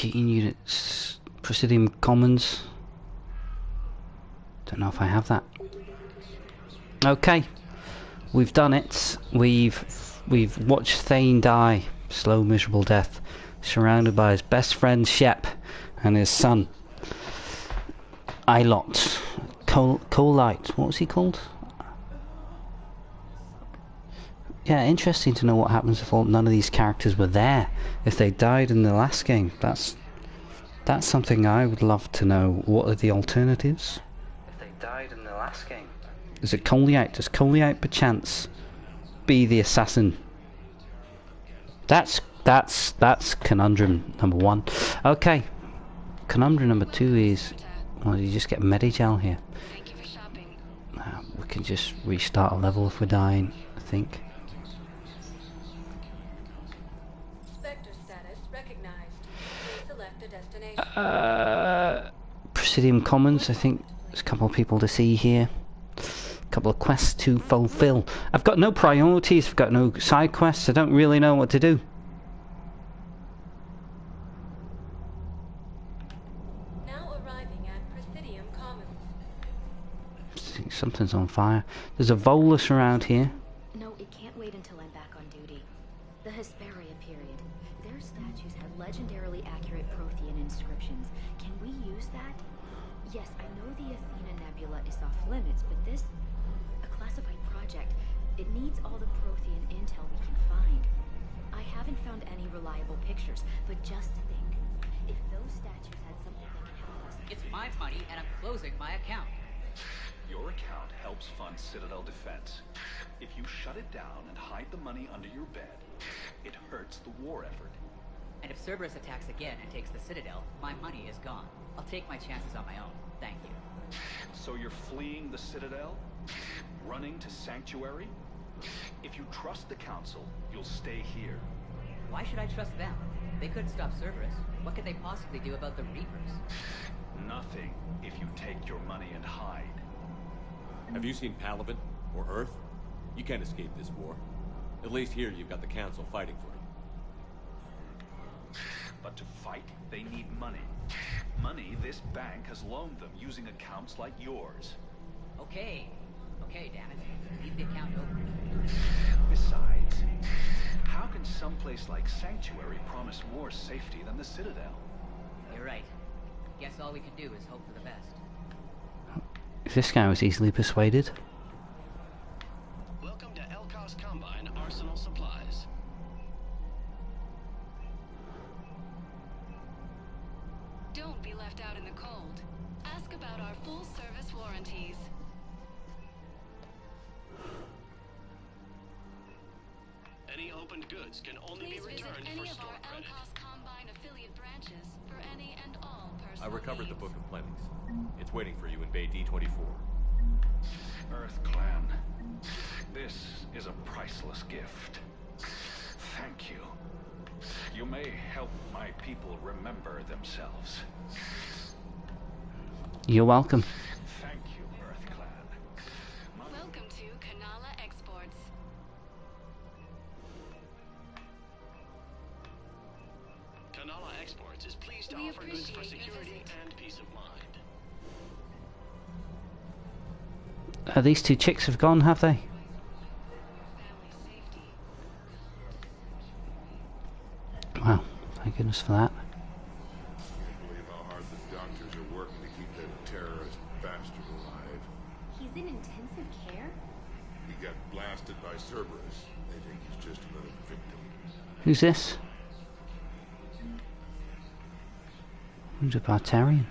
Cheating units, Presidium Commons. Don't know if I have that. Okay, we've done it. We've watched Thane die, slow, miserable death, surrounded by his best friend Shep and his son Ilot. Colite. What was he called? Yeah, interesting to know what happens if none of these characters were there. If they died in the last game, that's something I would love to know. What are the alternatives? If they died in the last game, is it Colite? Does Colite perchance be the assassin? That's conundrum number 1. Okay, conundrum number 2 is, well, you just get Medigel here. We can just restart a level if we're dying, I think. Presidium Commons, I think there's a couple of people to see here. A couple of quests to fulfill. I've got no priorities, I've got no side quests, I don't really know what to do. Now arriving at Presidium Commons. I think something's on fire. There's a Volus around here. No, it can't wait until I'm back on duty. The Hesperia period. Their statues had legendarily accurate Prothean inscriptions. Can we use that? Yes, I know the Athena Nebula is off limits, but this... a classified project. It needs all the Prothean intel we can find. I haven't found any reliable pictures, but just think. If those statues had something that can help us... It's my money, and I'm closing my account. Your account helps fund Citadel defense. If you shut it down and hide the money under your bed, it hurts the war effort. And if Cerberus attacks again and takes the Citadel, my money is gone. I'll take my chances on my own. Thank you. So you're fleeing the Citadel? Running to Sanctuary? If you trust the Council, you'll stay here. Why should I trust them? They couldn't stop Cerberus. What could they possibly do about the Reapers? Nothing, if you take your money and hide. Have you seen Palaven or Earth? You can't escape this war. At least here you've got the Council fighting for you. But to fight, they need money. Money this bank has loaned them using accounts like yours. Okay, damn it. Leave the account open. Besides, how can someplace like Sanctuary promise more safety than the Citadel? You're right. Guess all we can do is hope for the best. If this guy was easily persuaded. Welcome to Elkos Combine Arsenal Supplies. Don't be left out in the cold. Ask about our full service warranties. Any opened goods can only Please be visit returned any for of store our credit. Elkos Combine affiliate branches for any and all I personal recovered the needs. Book of Plenties. It's waiting for you in Bay D24. Earth Clan, this is a priceless gift. Thank you. You may help my people remember themselves. You're welcome. Thank you, Earth Clan. Welcome to Kanala Exports. Kanala Exports is pleased to We offer goods for appreciate your security visit. and peace of mind. These two chicks have gone, have they? Family safety. Wow, thank goodness for that. Can't believe how hard the doctors are working to keep that terrorist bastard alive. He's in intensive care? He got blasted by Cerberus. They think he's just another victim. Who's this? Who's a Bartarian?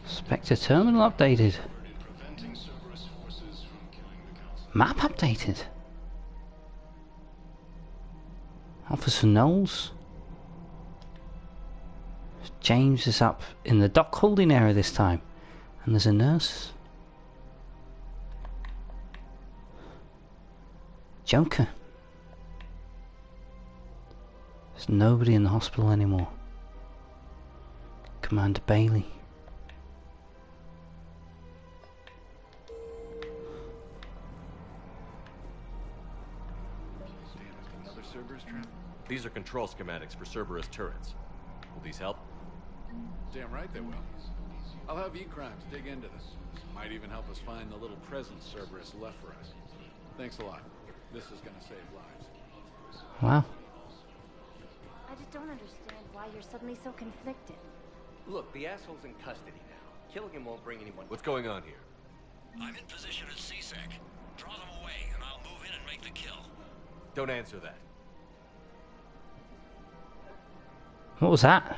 Spectre terminal updated. Preventing Cerberus forces from killing the Council. Map updated. Officer Knowles. James is up in the dock holding area this time. And there's a nurse. Joker. There's nobody in the hospital anymore. Commander Bailey. Another Cerberus trap? These are control schematics for Cerberus turrets. Will these help? Damn right they will. I'll have E-Crimes dig into this. Might even help us find the little present Cerberus left for us. Thanks a lot. This is gonna save lives. Wow. I just don't understand why you're suddenly so conflicted. Look, the asshole's in custody now. Killing him won't bring anyone. What's going on here? I'm in position at CSEC. Draw them away, and I'll move in and make the kill. Don't answer that. What was that?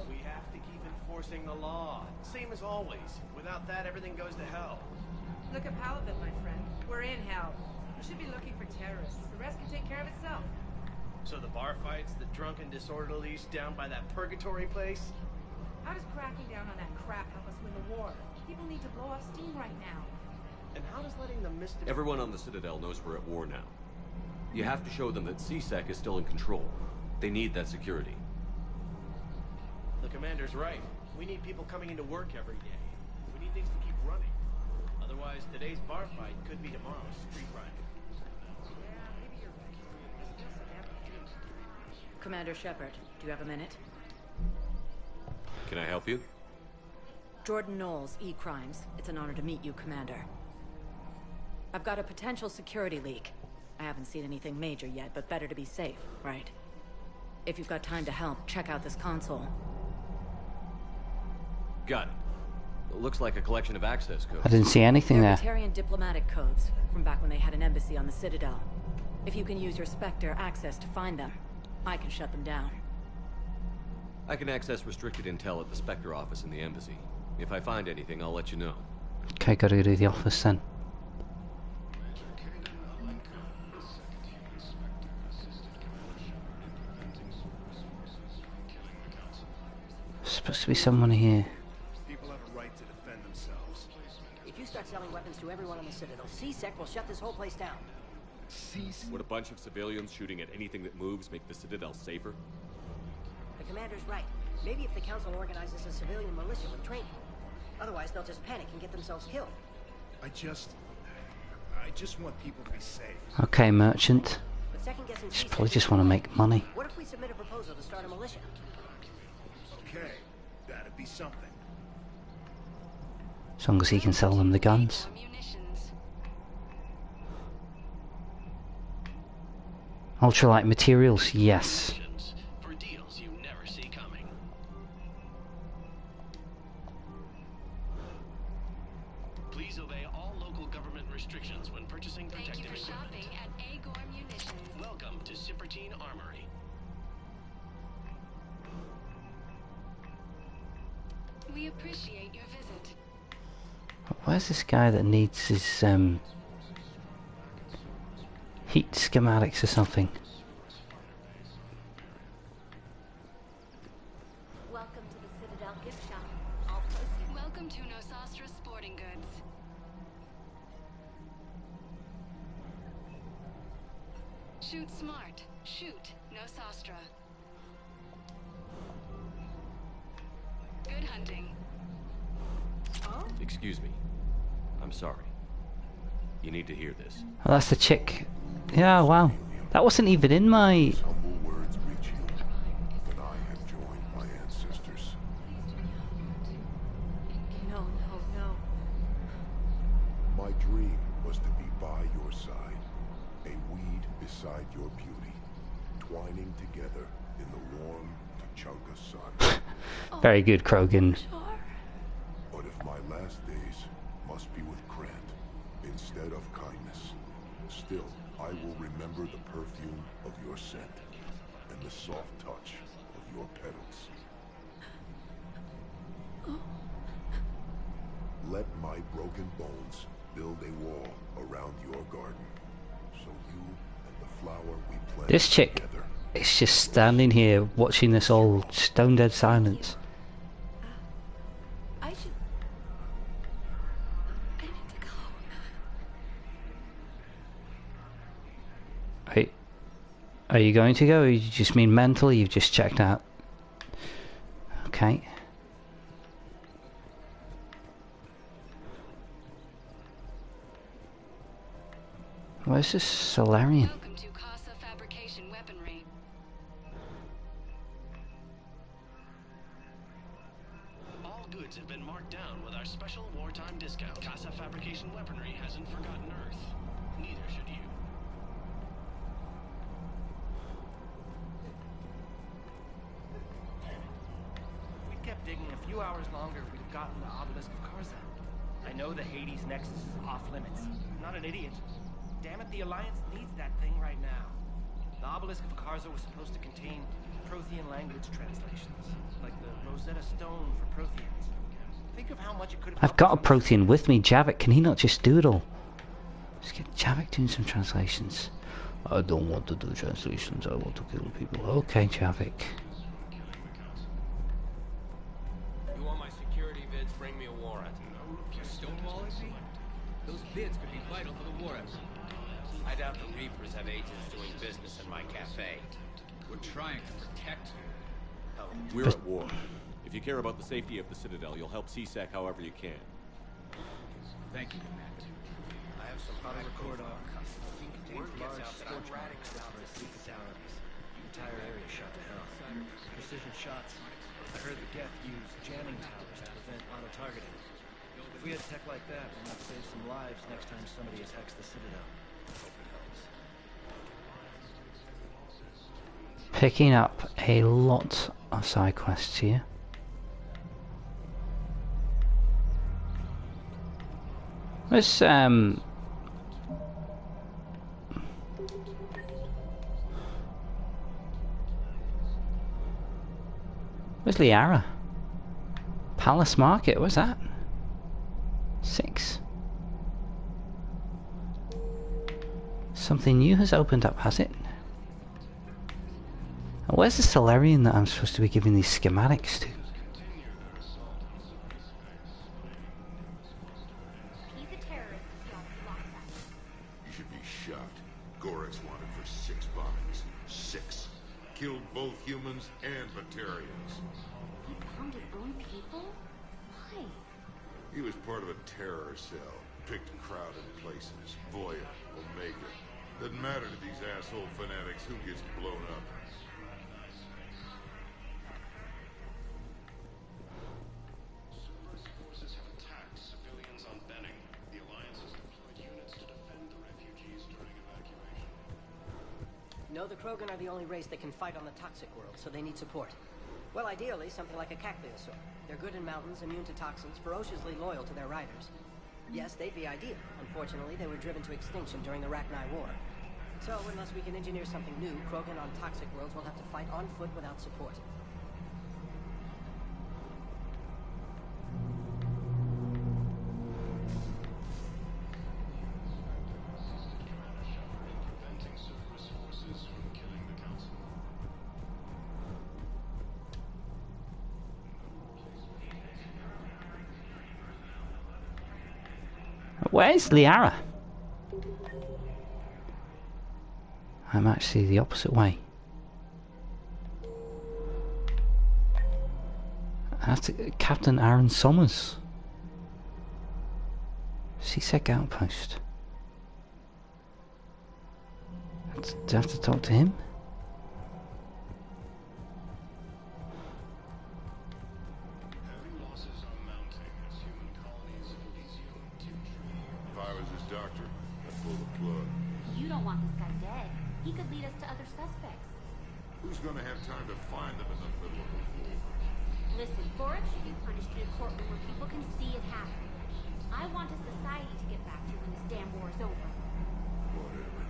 We have to keep enforcing the law. Same as always. Without that, everything goes to hell. Look at Paladin, my friend. We're in hell. We should be looking for terrorists. The rest can take care of itself. So the bar fights, the drunken disorderlies down by that purgatory place? How does cracking down on that crap help us win the war? People need to blow off steam right now. And how does letting them miss... Everyone on the Citadel knows we're at war now. You have to show them that CSEC is still in control. They need that security. The commander's right. We need people coming into work every day. We need things to keep running. Otherwise, today's bar fight could be tomorrow's street riot. Yeah, maybe you're right. There's still some empty. Commander Shepard, do you have a minute? Can I help you? Jordan Knowles, E-Crimes. It's an honor to meet you, Commander. I've got a potential security leak. I haven't seen anything major yet, but better to be safe, right? If you've got time to help, check out this console. Got it. It looks like a collection of access codes. I didn't see anything there. Libertarian diplomatic codes, from back when they had an embassy on the Citadel. If you can use your Spectre access to find them, I can shut them down. I can access restricted intel at the Spectre office in the embassy. If I find anything, I'll let you know. Okay, gotta go to the office then. Supposed to be someone here. People have a right to defend themselves. If you start selling weapons to everyone on the Citadel, CSEC will shut this whole place down. Would a bunch of civilians shooting at anything that moves make the Citadel safer? The commander's right. Maybe if the council organizes a civilian militia with training. Otherwise, they'll just panic and get themselves killed. I just want people to be safe. Okay, merchant. But second-guessing Just CSEC probably is just want to right. make money. What if we submit a proposal to start a militia? Okay, that'd be something. As long as he can sell them the guns. Ultralight materials, yes. For deals you never see coming. Please obey all local government restrictions when purchasing protective equipment. Shopping at a.k.a. Munitions. Welcome to Sippertine Armory. We appreciate your visit. Where's this guy that needs his heat schematics or something? Welcome to the Citadel gift shop. I'll post you. Welcome to Nosastra Sporting Goods. Shoot smart. Shoot Nosastra. Good hunting. Excuse me. I'm sorry. You need to hear this. Oh, that's the chick. Yeah, wow. That wasn't even in my... Humble words reach you, that I have joined my ancestors. No. My dream was to be by your side, a weed beside your beauty, twining together in the warm Tuchanka sun. Very good, Krogan. But if my last days must be with Grant instead of kindness, still I will remember the perfume of your scent and the soft touch of your petals. Let my broken bones build a wall around your garden, so you and the flower we plant This chick together. is just standing here watching this all stone dead silence. I need to go. Are you going to go, or you just mean mentally you've just checked out? Okay. Where's this Solarian? Welcome to Casa Fabrication Weaponry. All goods have been marked down with our special wartime discount. Casa Fabrication Weaponry hasn't forgotten Earth. Neither should you. If we'd kept digging a few hours longer, we'd have gotten the obelisk of Karza. I know the Hades Nexus is off limits. I'm not an idiot. Damn it, the Alliance needs that thing right now. The obelisk of Karza was supposed to contain Prothean language translations, like the Rosetta Stone for Protheans. Think of how much it could have. I've got a Prothean with me, Javik. Can he not just do it all? Let's get Javik doing some translations. I don't want to do translations. I want to kill people. Okay, Javik. You want my security vids? Bring me a warrant. You stonewalling me? Those vids could be vital to the war effort. I doubt the Reapers have agents doing business in my cafe. We're trying to protect you. We're at war. If you care about the safety of the Citadel, you'll help CSEC however you can. Thank you, Commander. I have some auto record on. Word gets out that I'm ratting down the sleep fatalities. Entire area shot to hell. Precision shots. I heard the Geth use jamming towers to prevent auto-targeting. If we had tech like that, we might save some lives next time somebody attacks the Citadel. Hope it helps. Picking up a lot of side quests here. Where's where's Liara? Palace Market, where's that? 6. Something new has opened up, has it? And where's the Solarian that I'm supposed to be giving these schematics to? You should be shocked. Gorex wanted for 6 bombings. 6. Killed both humans and Batarians. He bombed his own people? Why? He was part of a terror cell. Picked crowded places. Voya, Omega. Doesn't matter to these asshole fanatics who gets blown up. Cerberus forces have attacked civilians on Benning. The Alliance has deployed units to defend the refugees during evacuation. No, the Krogan are the only race that can fight on the toxic world, so they need support. Well, ideally, something like a cacliosaur. They're good in mountains, immune to toxins, ferociously loyal to their riders. Yes, they'd be ideal. Unfortunately, they were driven to extinction during the Rachni War. So, unless we can engineer something new, Krogan on toxic worlds will have to fight on foot without support. Preventing Cerberus forces from killing the Council. Where's Liara? I'm actually the opposite way. That's Captain Aaron Summers. CSEC outpost. Do I have to talk to him? Heavy losses are mounting as human colonies of Elysium If I was his doctor, I'd pull the plug. You don't want this guy dead. He could lead us to other suspects. Who's gonna have time to find them in the middle of the war? Listen, Gorex should be punished in a courtroom where people can see it happen. I want a society to get back to when this damn war is over. Whatever.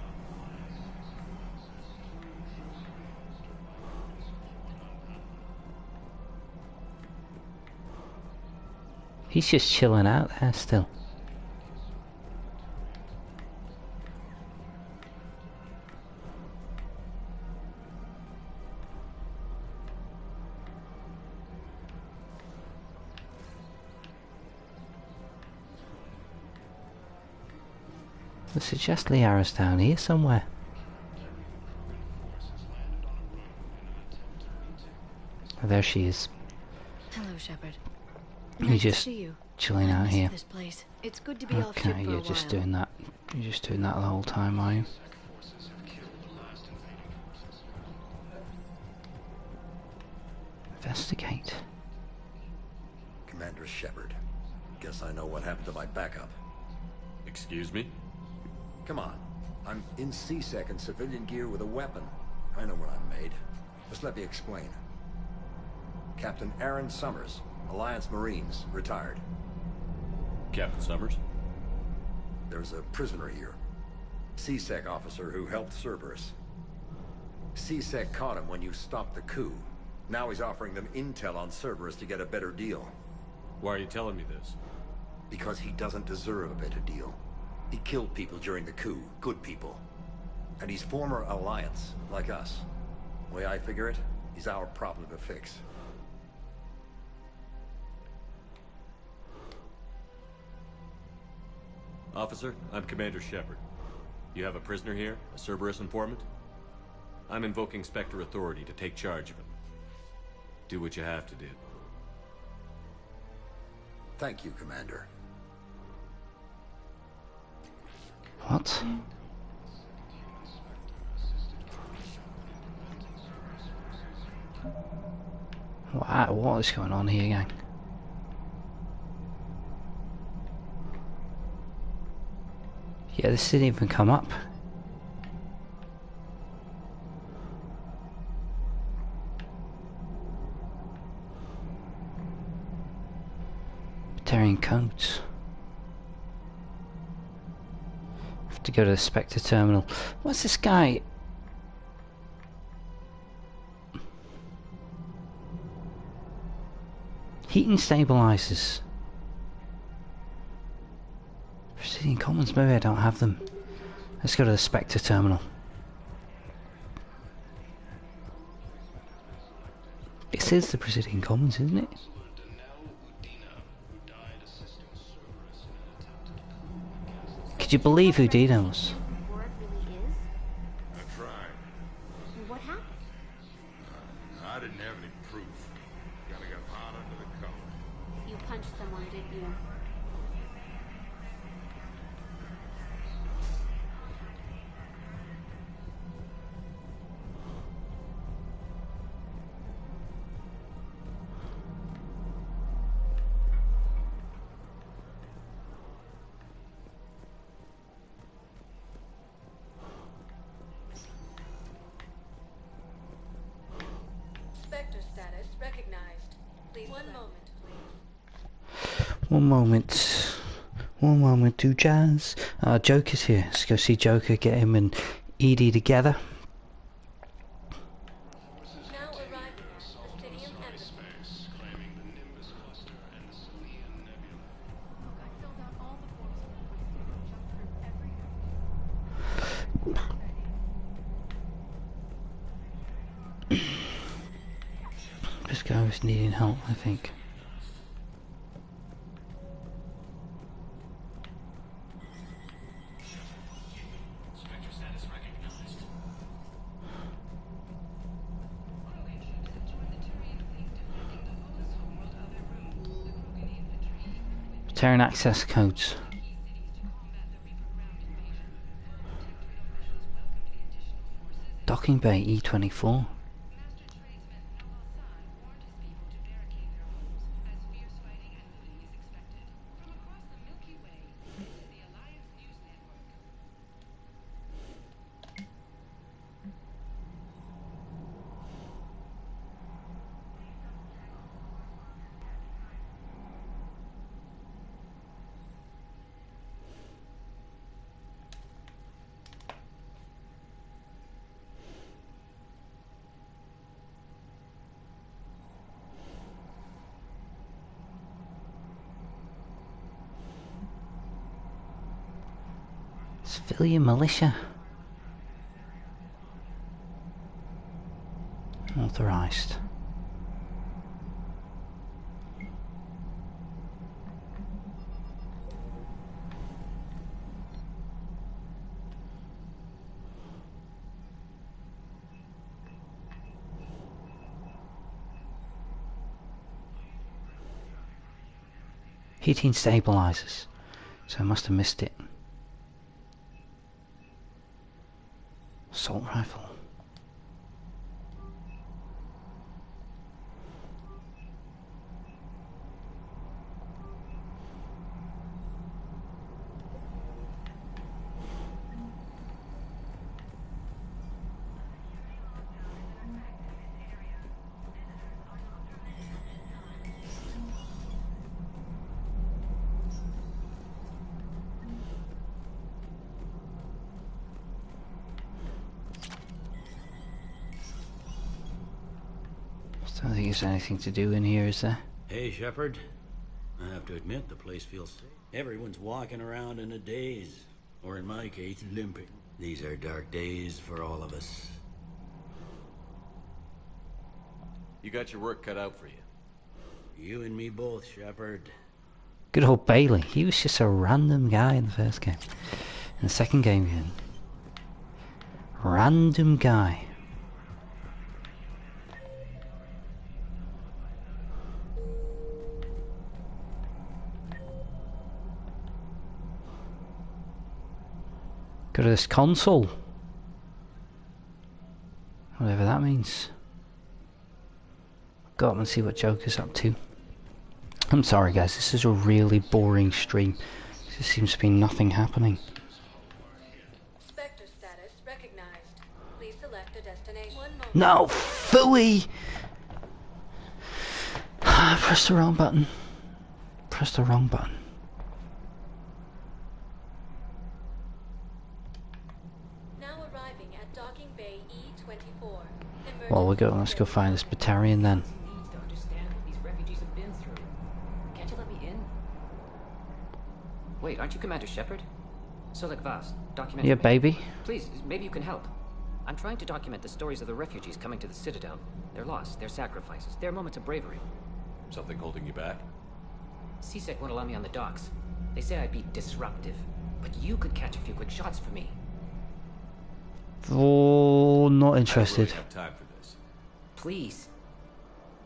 He's just chilling out there still. I suggest Liara's down here somewhere. Oh, there she is. Hello, Shepard. You're Nice to just see you. chilling I out miss here. this place. It's good to be off ship Okay, for a you're while. just doing that. You're just doing that the whole time, are you? Investigate. Commander Shepard. Guess I know what happened to my backup. Excuse me? Come on. I'm in C-Sec and civilian gear with a weapon. I know what I'm made. Just let me explain. Captain Aaron Summers, Alliance Marines, retired. Captain Summers? There's a prisoner here. C-Sec officer who helped Cerberus. C-Sec caught him when you stopped the coup. Now he's offering them intel on Cerberus to get a better deal. Why are you telling me this? Because he doesn't deserve a better deal. He killed people during the coup, good people. And he's former Alliance, like us. The way I figure it, he's our problem to fix. Officer, I'm Commander Shepard. You have a prisoner here, a Cerberus informant? I'm invoking Spectre authority to take charge of him. Do what you have to do. Thank you, Commander. What? Wow, what is going on here, gang? Yeah, this didn't even come up. Batarian codes. Have to go to the Spectre terminal. What's this guy? Heating stabilizers. Precision Commons, maybe I don't have them. Let's go to the Spectre terminal. It says the Precision Commons, isn't it? Could you believe who Dino was? I tried. What happened? I didn't have any proof. Kinda got hot under the collar. You punched someone, didn't you? Spectre status recognized. Please, one moment, please. One moment. One moment to Jazz. Joker's here. Let's go see Joker, get him and Edie together. Now arriving at Presidium Embassy. claiming the Nimbus cluster and the Salian Nebula. Look, I filled out all the forms and jumped through every This guy was needing help, I think. Spectre status recognized. Terran access codes. Docking Bay E24. Civilian militia. Authorized. Heating stabilizers. So I must have missed it. Assault rifle. I don't think there's anything to do in here, is there? Hey, Shepard. I have to admit, the place feels safe. Everyone's walking around in a daze. Or in my case, limping. These are dark days for all of us. You got your work cut out for you. You and me both, Shepard. Good old Bailey. He was just a random guy in the first game. In the second game, even. Random guy. Go to this console. Whatever that means. Go up and see what Joker's up to. I'm sorry guys, this is a really boring stream. There seems to be nothing happening. Spectre status recognized. Please select a destination. One moment. No, phooey! Press the wrong button. Press the wrong button. Well, we'll go. Let's go find this Batarian then. Needs to understand what these refugees have been through. Can't you let me in? Wait, aren't you Commander Shepard? Solek Vast, document. Yeah, baby. Please, maybe you can help. I'm trying to document the stories of the refugees coming to the Citadel. Their loss, their sacrifices, their moments of bravery. Something holding you back? CSEC won't allow me on the docks. They say I'd be disruptive, but you could catch a few quick shots for me. Oh, not interested. I don't really have time for this. Please.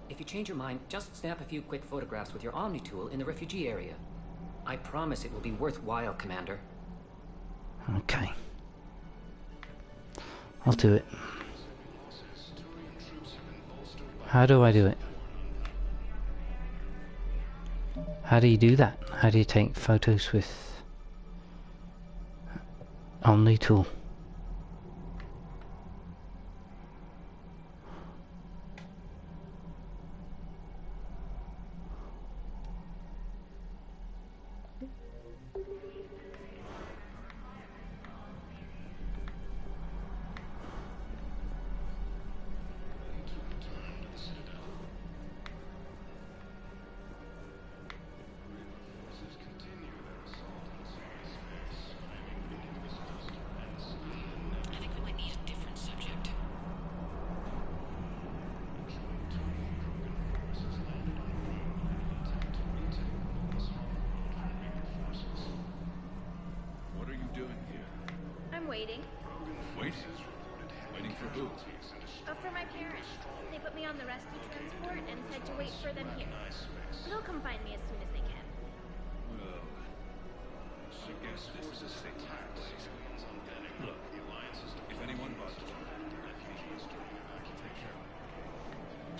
If you change your mind, just snap a few quick photographs with your Omni tool in the refugee area. I promise it will be worthwhile, Commander. Okay. I'll do it. How do I do it? How do you do that? How do you take photos with Omni tool?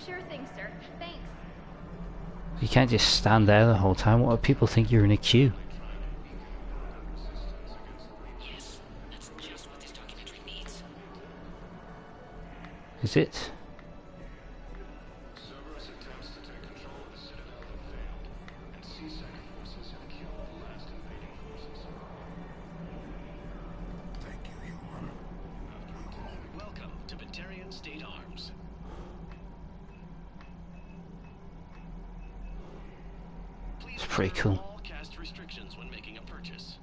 Sure thing, sir. Thanks. You can't just stand there the whole time. What do people think you're in a queue? Yes, that's just what this documentary needs. Is it? Cerberus attempts to take control of the Citadel have failed, and CSEC forces have killed the last invading forces. Thank you, human. Welcome to Batarian State Arms. It's pretty cool. All cast restrictions when making a purchase.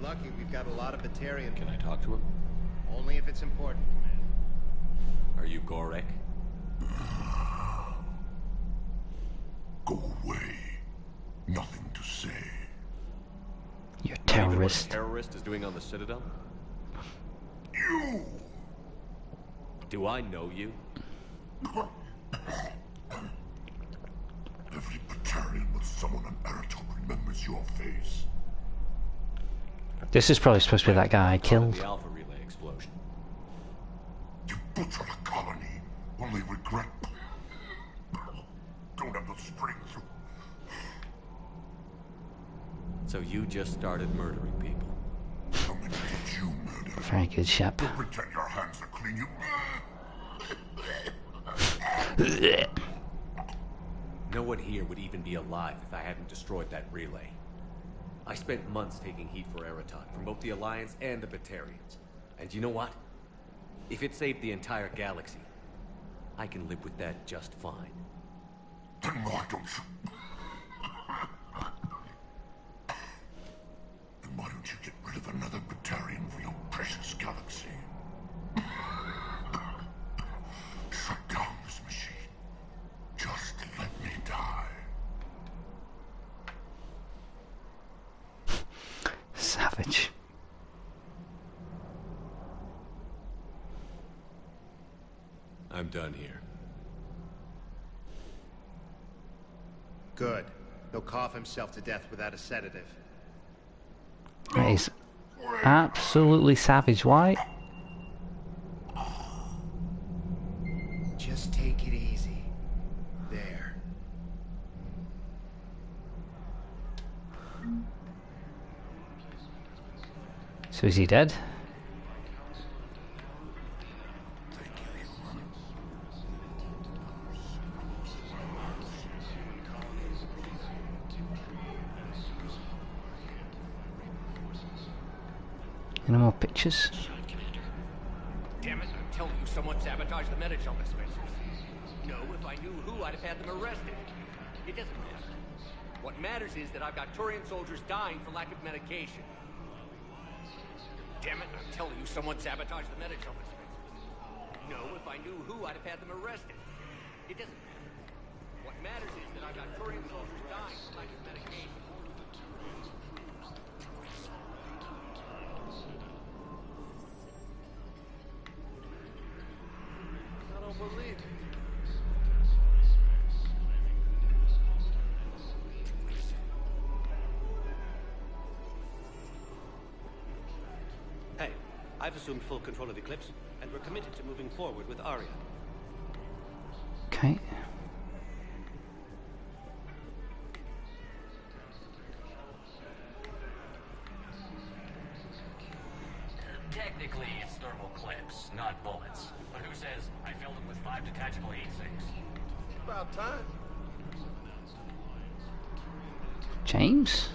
lucky, we've got a lot of Batarian. Can I talk to him? Only if it's important, Commander. Are you Gorek? Go away. Nothing to say. You're a Not even what a terrorist. terrorist is doing on the Citadel? You! Do I know you? Every Batarian with someone on Eritol remembers your face. This is probably supposed to be that guy I killed. The Alpha Relay explosion. You butchered a colony. Only regret. Don't have the strength to... So you just started murdering people. How many did you murder? Very good, Shep. Don't pretend your hands are clean, you... No one here would even be alive if I hadn't destroyed that relay. I spent months taking heat for Eraton from both the Alliance and the Batarians. And you know what? If it saved the entire galaxy, I can live with that just fine. Then why don't you... Then why don't you get rid of another Batarian for your precious galaxy? Shut down this machine. Just let me die. Savage. I'm done here. Good. He'll cough himself to death without a sedative. That is absolutely savage. Why? Just take it easy. There. So is he dead? Any more pictures? Damn it, I'm telling you, someone sabotaged the Medi-Gel dispensers. No, if I knew who, I'd have had them arrested. It doesn't matter. What matters is that I've got Turian soldiers dying for lack of medication. Damn it, I'm telling you, someone sabotaged the Medi-Gel dispensers. No, if I knew who, I'd have had them arrested. It doesn't matter. What matters is that I've got Turian soldiers dying for lack of medication. I don't believe it. Hey, I've assumed full control of Eclipse, and we're committed to moving forward with Aria. Okay. Technically, it's thermal clips, not bullets. But who says I filled them with 5 detachable heat-sinks? About time. James?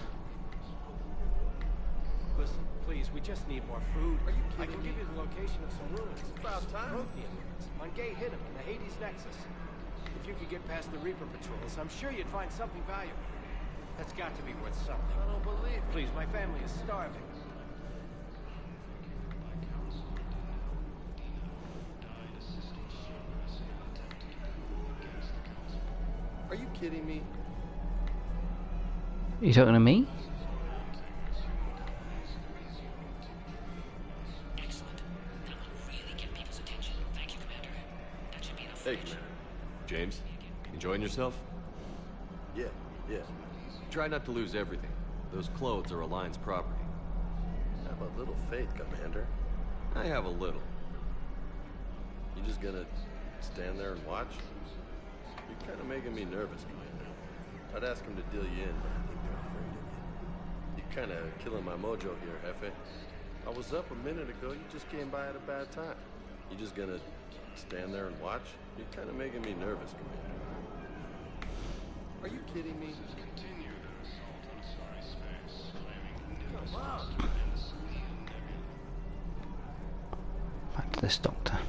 Listen, please, we just need more food. Are you kidding I can give you the location of some ruins. About time. Prothean ruins on Gay Hittim in the Hades Nexus. If you could get past the Reaper patrols, I'm sure you'd find something valuable. That's got to be worth something. I don't believe it. Please, my family is starving. Are you kidding me? You talking to me? Excellent. That will really get people's attention. Thank you, Commander. That should be enough. Hey, Commander. James, enjoying yourself? Yeah. Try not to lose everything. Those clothes are Alliance property. Have a little faith, Commander. I have a little. You just gonna stand there and watch? You're kind of making me nervous, Commander. I'd ask him to deal you in, but I think they're afraid of you. You're kind of killing my mojo here, Jefe. I was up a minute ago. You just came by at a bad time. You just gonna stand there and watch? You're kind of making me nervous, Commander. Are you kidding me? Come on. Back to this doctor.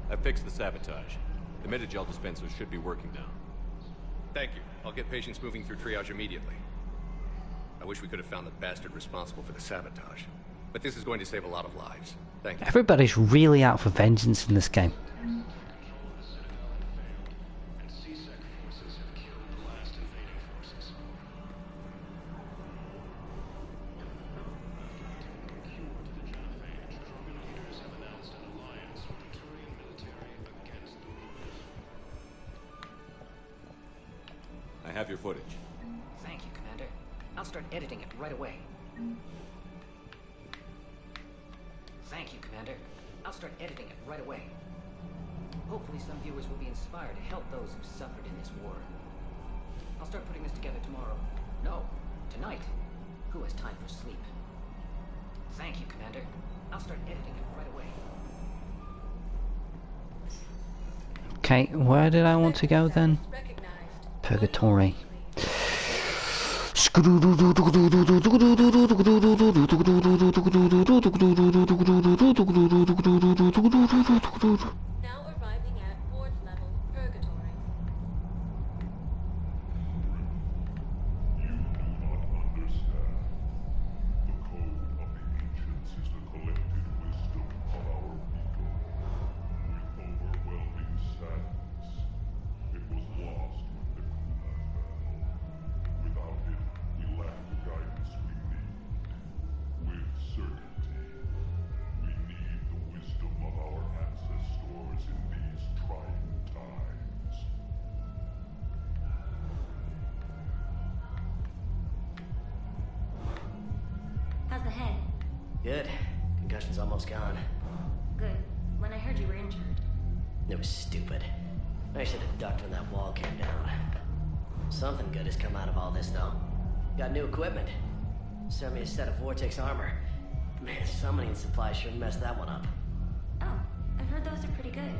I fixed the sabotage. The Medi-Gel dispensers should be working now. Thank you. I'll get patients moving through triage immediately. I wish we could have found the bastard responsible for the sabotage. But this is going to save a lot of lives. Thank you. Everybody's really out for vengeance in this game. I have your footage. Thank you, Commander. I'll start editing it right away. Thank you, Commander. I'll start editing it right away. Hopefully some viewers will be inspired to help those who suffered in this war. I'll start putting this together tomorrow. No, tonight. Who has time for sleep? Thank you, Commander. I'll start editing it right away. Okay, where did I want to go then? Purgatory. Now arriving at fourth level purgatory. You do not understand. The code of the ancients is the collected wisdom of our people. With overwhelming sadness, it was lost when the Kuna fell. Without it, we lack the guidance we need. With certainty, we need the wisdom of our ancestors in these trying times. How's the head? Good. Concussion's almost gone. Good. When I heard you were injured. It was stupid. I should have ducked when that wall came down. Something good has come out of all this, though. Got new equipment. Sent me a set of Vortex armor. Man, summoning supplies sure messed that one up. Oh, I've heard those are pretty good.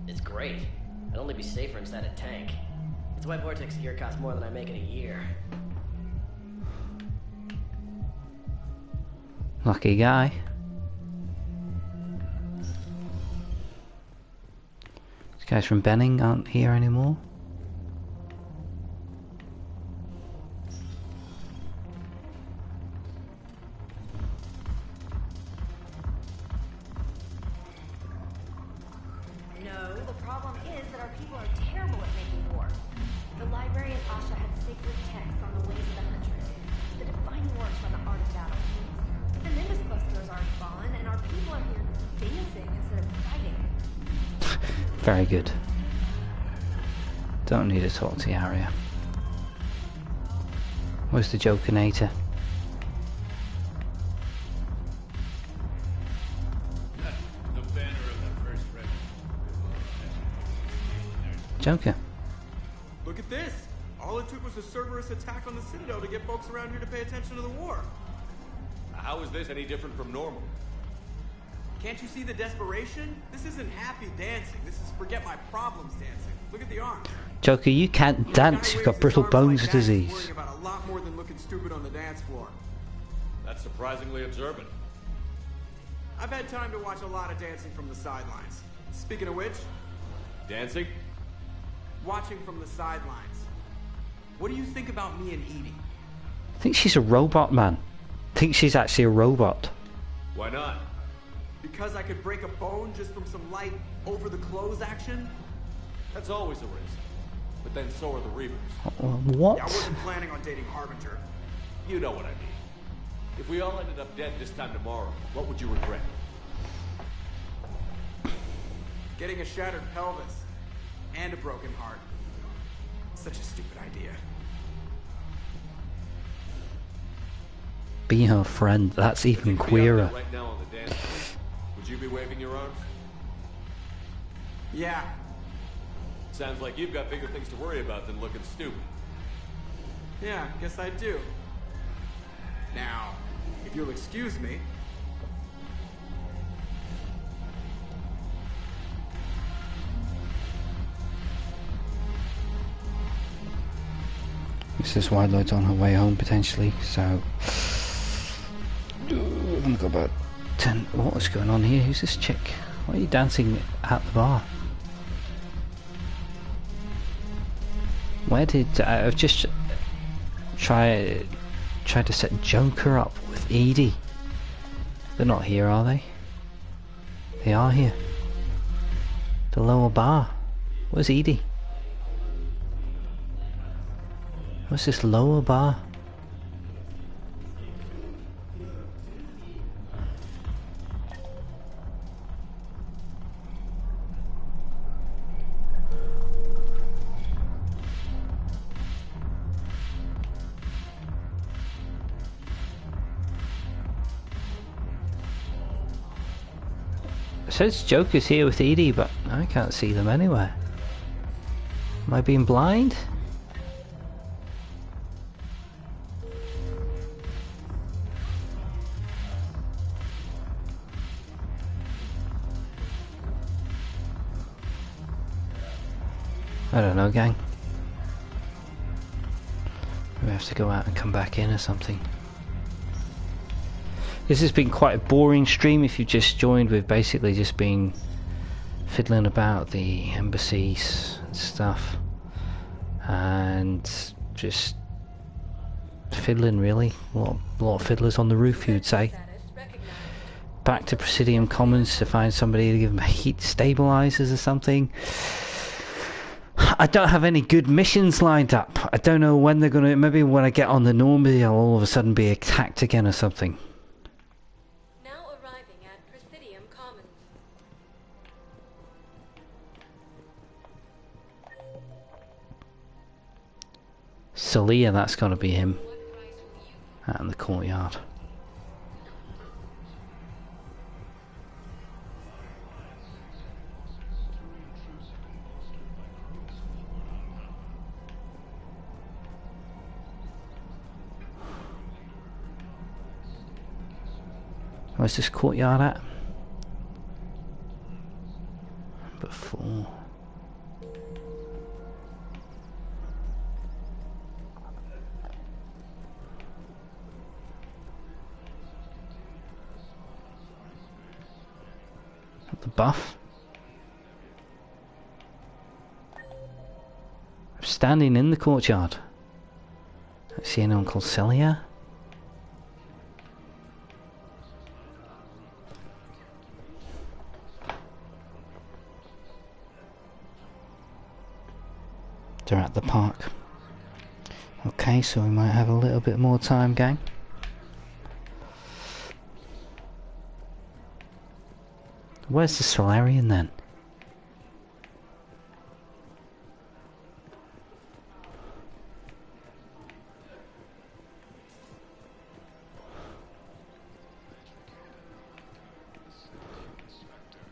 It's great. I'd only be safer inside a tank. That's why Vortex gear costs more than I make in a year. Lucky guy. These guys from Benning aren't here anymore. No, the problem is that our people are terrible at making war. The library of Asha had sacred texts on the ways of the Huntress. The defining works on the art of battle. The Nimbus clusters aren't fallen, and our people are here dancing instead of fighting. Very good. Don't need to talk to Arya. Where's the Jokernator? The banner of the first regiment. Joker. Look at this! All it took was a Cerberus attack on the Citadel to get folks around here to pay attention to the war. How is this any different from normal? Can't you see the desperation? This isn't happy dancing. This is forget my problems dancing. Look at the arms. Joker, you can't dance. You've got brittle bones disease. Worrying about a lot more than looking stupid on the dance floor. That's surprisingly observant. I've had time to watch a lot of dancing from the sidelines. Speaking of which, Dancing? watching from the sidelines. What do you think about me and Edie? I think she's a robot, man. I think she's actually a robot. Why not? Because I could break a bone just from some light over-the-clothes action? That's always a risk. But then so are the Reavers. What? Yeah, I wasn't planning on dating Harbinger. You know what I mean. If we all ended up dead this time tomorrow, what would you regret? Getting a shattered pelvis. And a broken heart. Such a stupid idea. Be her friend. That's even If we queerer. are right now on the dance floor, would you be waving your arms? Yeah. Sounds like you've got bigger things to worry about than looking stupid. Yeah, guess I do. Now, if you'll excuse me. This is Wideload's on her way home potentially, so I'm gonna go about 10. What is going on here? Who's this chick? Why are you dancing at the bar? Where did I've just tried to set Joker up with Edie. They're not here, are they? They are here. The lower bar. Where's Edie? What's this lower bar? It says Joker's here with Edie, but I can't see them anywhere. Am I being blind? I don't know, gang. We have to go out and come back in or something. This has been quite a boring stream if you just joined. We've basically just been fiddling about the embassies and stuff. And just fiddling, really. A lot of fiddlers on the roof, you'd say. Back to Presidium Commons to find somebody to give them heat stabilizers or something. I don't have any good missions lined up. I don't know when they're gonna. Maybe when I get on the Normandy, I'll all of a sudden be attacked again or something. Now arriving at Presidium Commons. Celia, that's gotta be him. Out in the courtyard. Where's this courtyard at? Number 4. The buff. I'm standing in the courtyard. I see anyone called Celia. They're at the park. Okay, so we might have a little bit more time, gang. Where's the Solarian then?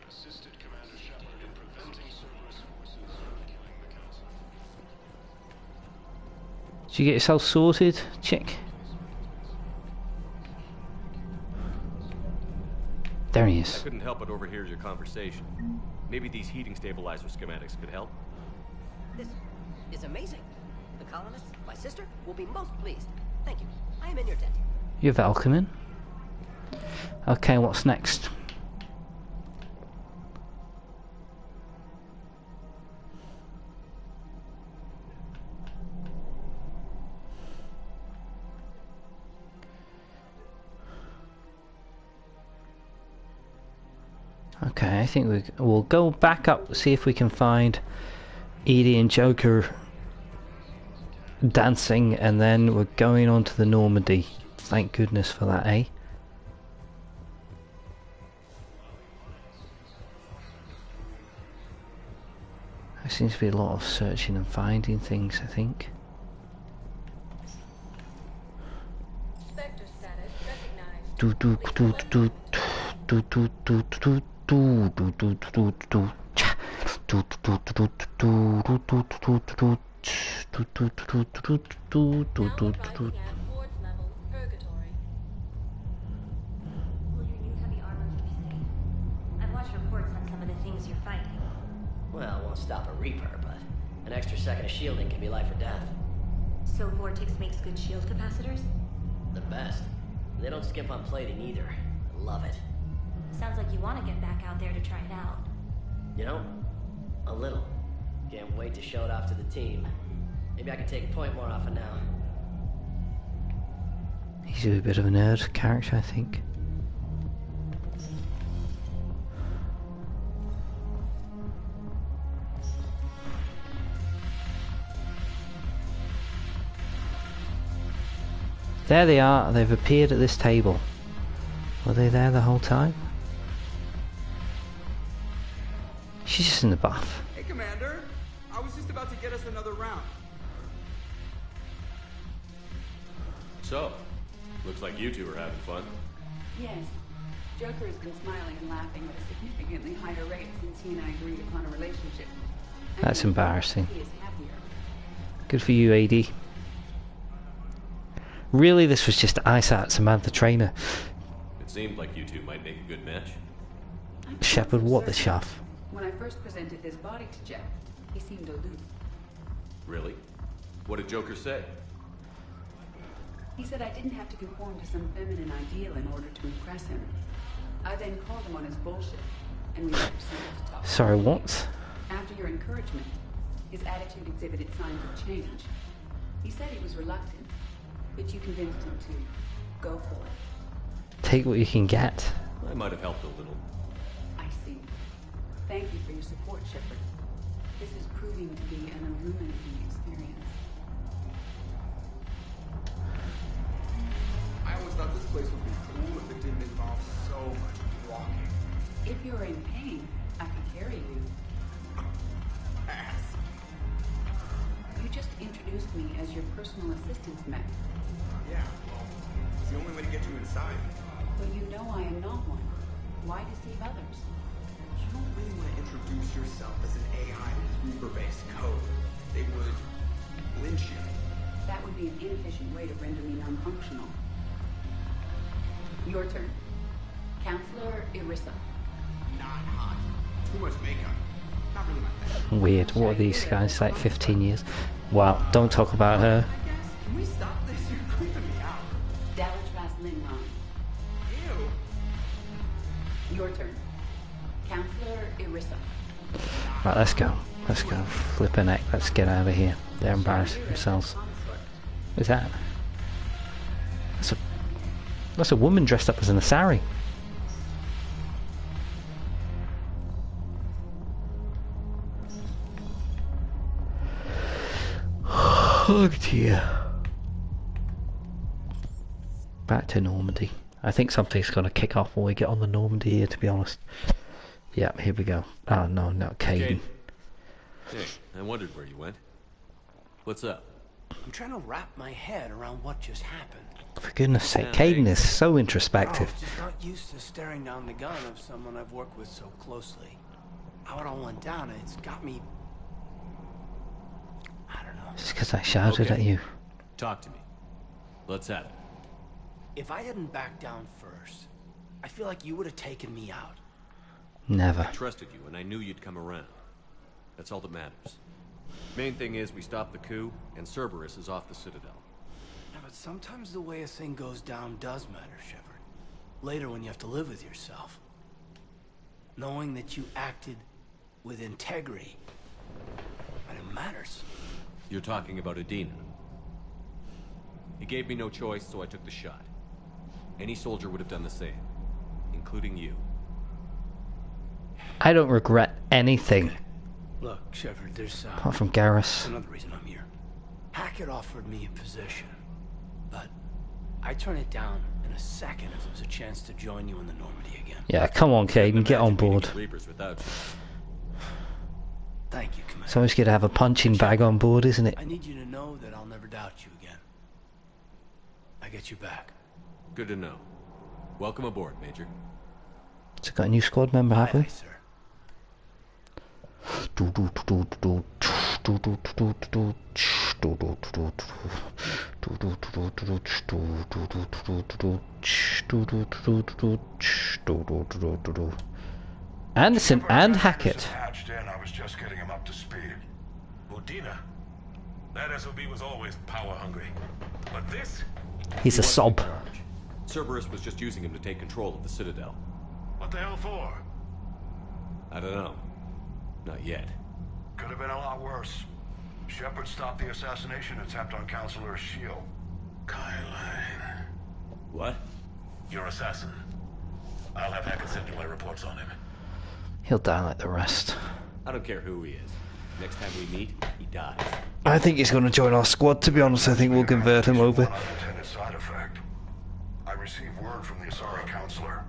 Assisted Commander Shepard in preventing Cerberus forces from killing the council. Did you get yourself sorted, chick? There he is. I couldn't help but overhear your conversation. Maybe these heating stabilizer schematics could help. This is amazing. The colonists, my sister, will be most pleased. Thank you. I am in your debt. You're welcome. Okay, what's next? Okay, I think we'll go back up, see if we can find Edie and Joker dancing, and then we're going on to the Normandy. Thank goodness for that, eh? There seems to be a lot of searching and finding things, I think. Spectre status recognized. Do do do do do do do do do do do do do cha do do do do do do do do do do do do do do do do. Fourth level purgatory. Will your new heavy armor keep you safe? I've watched reports on some of the things you're fighting. Well, it won't stop a Reaper, but an extra second of shielding can be life or death. So Vortex makes good shield capacitors? The best. They don't skimp on plating either. I love it. Sounds like you want to get back out there to try it out. You know, a little. Can't wait to show it off to the team. Maybe I can take a point more off of now. He's a bit of a nerd character, I think. There they are, they've appeared at this table. Were they there the whole time? She's just in the bath. Hey, Commander. I was just about to get us another round. So, looks like you two are having fun. Yes. Joker has been smiling and laughing at a significantly higher rate since he and I agreed upon a relationship. That's embarrassing. He is happier. Good for you, AD. Really, this was just to ice out Samantha Trainer. It seemed like you two might make a good match. Shepard, what the chaff? When I first presented this body to Jeff, he seemed aloof. Really? What did Joker say? He said I didn't have to conform to some feminine ideal in order to impress him. I then called him on his bullshit, and we never proceeded to talk. Sorry, what? After your encouragement, his attitude exhibited signs of change. He said he was reluctant, but you convinced him to go for it. Take what you can get. I might have helped a little. I see. Thank you for your support, Shepard. This is proving to be an illuminating experience. I always thought this place would be cool if it didn't involve so much walking. If you're in pain, I can carry you. Ass. You just introduced me as your personal assistance mech. Yeah, well, it's the only way to get you inside. But you know I am not one. Why deceive others? You don't really want to introduce yourself as an AI with Reaper-based code. They would lynch you. That would be an inefficient way to render me non-functional. Your turn. Counselor Irissa. Not hot. Too much makeup. Not really my thing. Weird. What are these guys, like 15 years? Wow, don't talk about her. Can we stop this? You're creeping me out. Dallatras Linron. Ew. Your turn. Counselor Irissa. Right, let's go. Let's go. Flipping heck, let's get out of here. They're embarrassing themselves. What's that? That's a woman dressed up as an Asari. Oh dear. Back to Normandy. I think something's going to kick off when we get on the Normandy here, to be honest. Yep, here we go. Oh no, not Caden. Hey, I wondered where you went. What's up? I'm trying to wrap my head around what just happened. For goodness sake, Caden is so introspective. I'm just not used to staring down the gun of someone I've worked with so closely. How it all went down, it's got me... I don't know. Just because I shouted at you. Talk to me. Let's have it. If I hadn't backed down first, I feel like you would have taken me out. Never. I trusted you, and I knew you'd come around. That's all that matters. Main thing is we stopped the coup, and Cerberus is off the Citadel. Yeah, but sometimes the way a thing goes down does matter, Shepard. Later when you have to live with yourself. Knowing that you acted with integrity. And it matters. You're talking about Adina. He gave me no choice, so I took the shot. Any soldier would have done the same. Including you. I don't regret anything. Okay. Look, Shepard, there's apart from Garrus. another reason I'm here. Hackett offered me a position, but I'd turn it down in a second if there was a chance to join you in the Normandy again. Yeah, come on, Caden, get on board. Reapers without you. Thank you, Commander. It's always good to have a punching bag on board, isn't it? I need you to know that I'll never doubt you again. I get you back. Good to know. Welcome aboard, Major. So got a new squad member, have we? Aye, sir. Anderson and Hackett. Hatched in, I was just getting him up to speed. Udina, that SOB was always power hungry. But this? He's a sob. Cerberus was just using him to take control of the Citadel. What the hell for? I don't know. Not yet. Could have been a lot worse. Shepard stopped the assassination attempt on Counselor Shield. Kylane. What? Your assassin. I'll have Hackett send you my reports on him. He'll die like the rest. I don't care who he is. Next time we meet, he dies. I think he's going to join our squad, to be honest. I think we'll convert him over. Unintended side effect. I received word from the Asari counselor.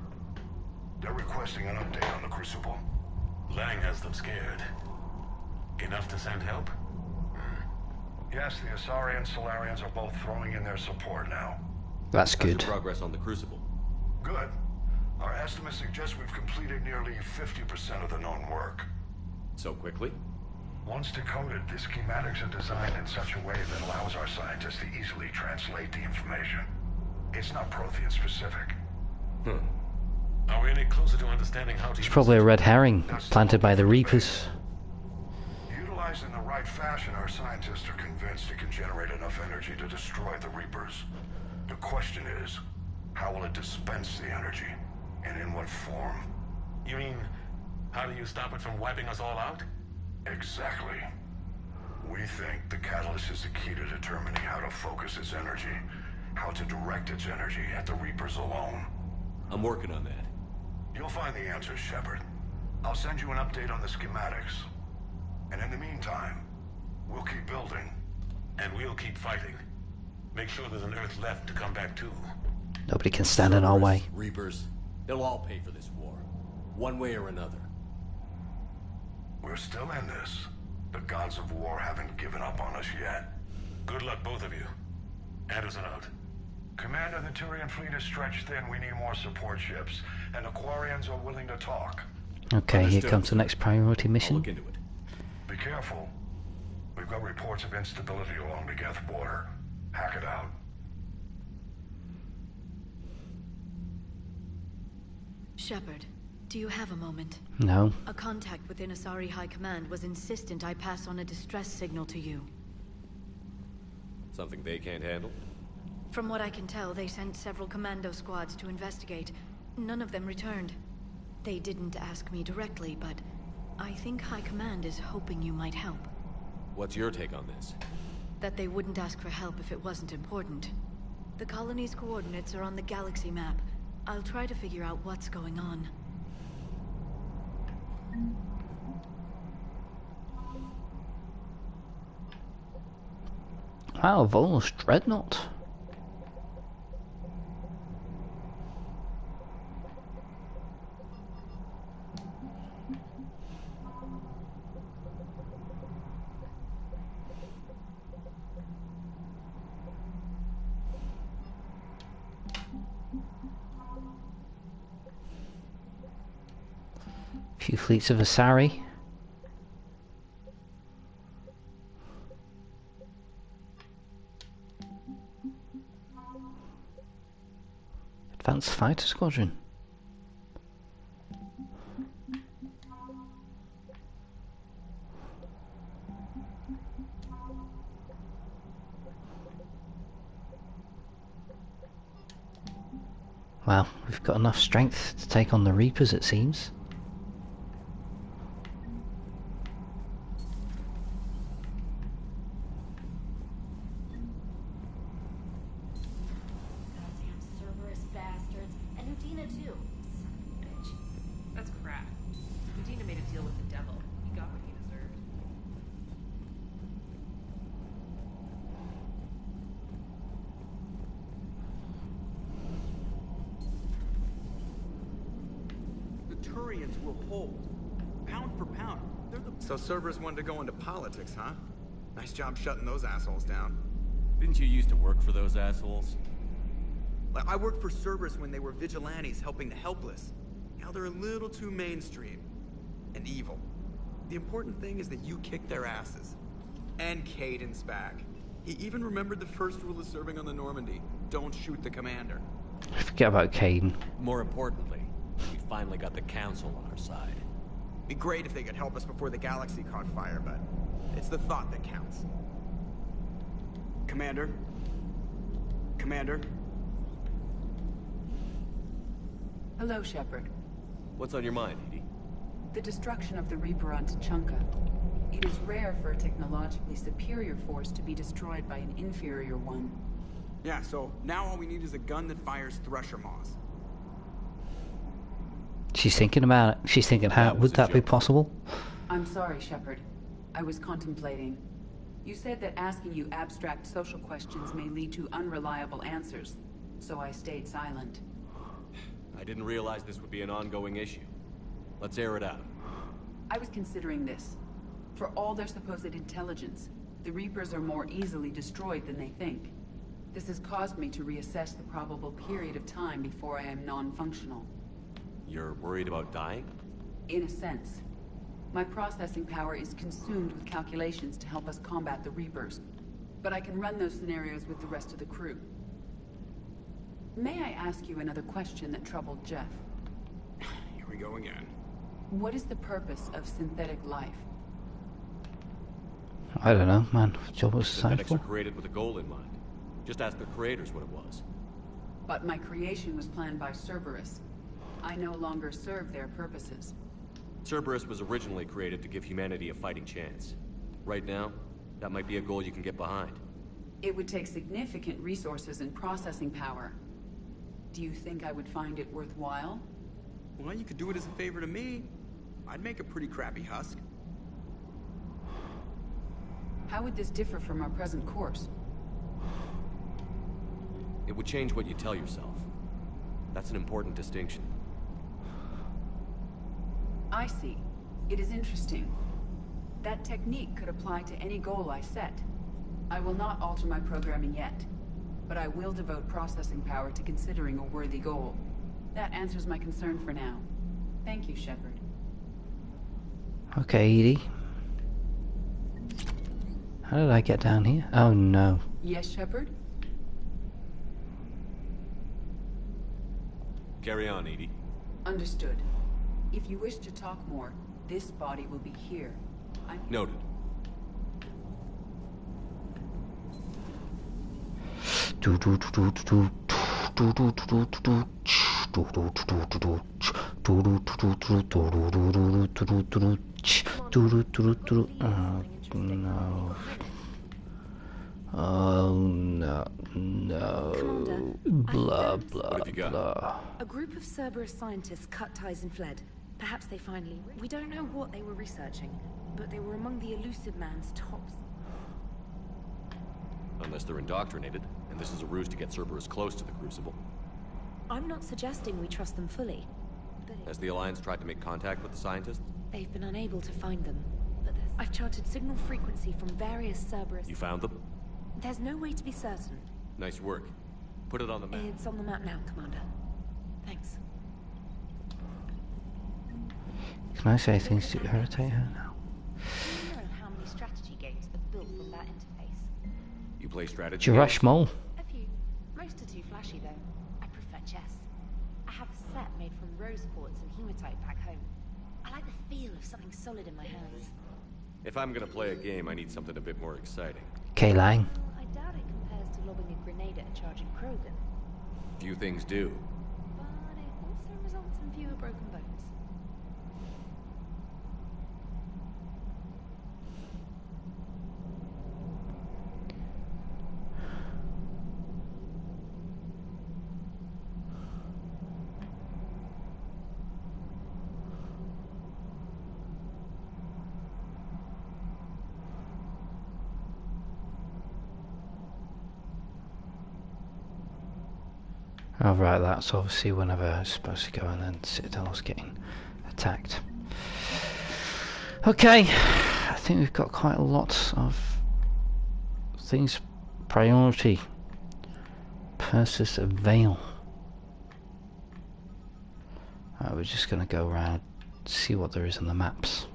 They're requesting an update on the Crucible. Lang has them scared. Enough to send help? Yes, the Asari and Solarians are both throwing in their support now. That's good. How's your progress on the Crucible? Good. Our estimates suggest we've completed nearly 50% of the known work. So quickly? Once decoded, the schematics are designed in such a way that allows our scientists to easily translate the information. It's not Prothean specific. Are we any closer to understanding how to It's probably a red herring planted by the Reapers. Utilized in the right fashion, our scientists are convinced it can generate enough energy to destroy the Reapers. The question is, how will it dispense the energy? And in what form? You mean, how do you stop it from wiping us all out? Exactly. We think the catalyst is the key to determining how to focus its energy, how to direct its energy at the Reapers alone. I'm working on that. You'll find the answers, Shepard. I'll send you an update on the schematics. And in the meantime, we'll keep building. And we'll keep fighting. Make sure there's an Earth left to come back to. Nobody can stand in our way. Reapers, they'll all pay for this war. One way or another. We're still in this. The gods of war haven't given up on us yet. Good luck, both of you. Anderson out. Commander, the Turian fleet is stretched thin. We need more support ships. And the Quarians are willing to talk. Okay, Understood. here comes the next priority I'll mission. look into it. Be careful. We've got reports of instability along the Geth border. Hack it out. Shepard, do you have a moment? No. A contact within Asari High Command was insistent I pass on a distress signal to you. Something they can't handle? From what I can tell, they sent several commando squads to investigate. None of them returned. They didn't ask me directly, but I think High Command is hoping you might help. What's your take on this? That they wouldn't ask for help if it wasn't important. The colony's coordinates are on the galaxy map. I'll try to figure out what's going on. Wow, Vol's Dreadnought. Few fleets of Asari. Advanced Fighter Squadron. Well, we've got enough strength to take on the Reapers, it seems. Turians will hold. Pound for pound. They're the... So Cerberus wanted to go into politics, huh? Nice job shutting those assholes down. Didn't you used to work for those assholes? Like, I worked for Cerberus when they were vigilantes helping the helpless. Now they're a little too mainstream. And evil. The important thing is that you kick their asses. And Caden's back. He even remembered the first rule of serving on the Normandy. Don't shoot the commander. Forget about Caden. More importantly, we finally got the Council on our side. Be great if they could help us before the galaxy caught fire, but it's the thought that counts. Commander? Commander? Hello, Shepard. What's on your mind, Edie? The destruction of the Reaper on Tuchanka. It is rare for a technologically superior force to be destroyed by an inferior one. Yeah, so now all we need is a gun that fires thresher maws. She's thinking about it. She's thinking, how would that be possible? I'm sorry, Shepard. I was contemplating. You said that asking you abstract social questions may lead to unreliable answers, so I stayed silent. I didn't realize this would be an ongoing issue. Let's air it out. I was considering this. For all their supposed intelligence, the Reapers are more easily destroyed than they think. This has caused me to reassess the probable period of time before I am non-functional. You're worried about dying? In a sense. My processing power is consumed with calculations to help us combat the Reapers. But I can run those scenarios with the rest of the crew. May I ask you another question that troubled Jeff? Here we go again. What is the purpose of synthetic life? I don't know, man. Job was Synthetics are created with a goal in mind. Just ask their creators what it was. But my creation was planned by Cerberus. I no longer serve their purposes. Cerberus was originally created to give humanity a fighting chance. Right now, that might be a goal you can get behind. It would take significant resources and processing power. Do you think I would find it worthwhile? Well, you could do it as a favor to me. I'd make a pretty crappy husk. How would this differ from our present course? It would change what you tell yourself. That's an important distinction. I see. It is interesting. That technique could apply to any goal I set. I will not alter my programming yet, but I will devote processing power to considering a worthy goal. That answers my concern for now. Thank you, Shepard. Okay, Edie. How did I get down here? Oh no. Yes, Shepard? Carry on, Edie. Understood. If you wish to talk more, this body will be here. Noted. No. Oh no, no. Commander, blah, blah, blah. A group of Cerberus scientists cut ties and fled. Perhaps they finally... We don't know what they were researching, but they were among the elusive man's tops. Unless they're indoctrinated, and this is a ruse to get Cerberus close to the Crucible. I'm not suggesting we trust them fully, but... Has the Alliance tried to make contact with the scientists? They've been unable to find them, but I've charted signal frequency from various Cerberus... You found them? There's no way to be certain. Nice work. Put it on the map. It's on the map now, Commander. Thanks. Can I say things to irritate her now? Do you know how many strategy games are built from that interface? You play strategy? Jurash Mole. A few. Most are too flashy, though. I prefer chess. I have a set made from rose quartz and hematite back home. I like the feel of something solid in my hands. If I'm gonna play a game, I need something a bit more exciting. K-Lang. I doubt it compares to lobbing a grenade at a charging Krogan. Few things do. But it also results in fewer broken bones. Oh right, that's obviously whenever I was supposed to go and then Citadel's getting attacked. Okay, I think we've got quite a lot of things. Priority. Persis Vale. We're just going to go around, see what there is on the maps.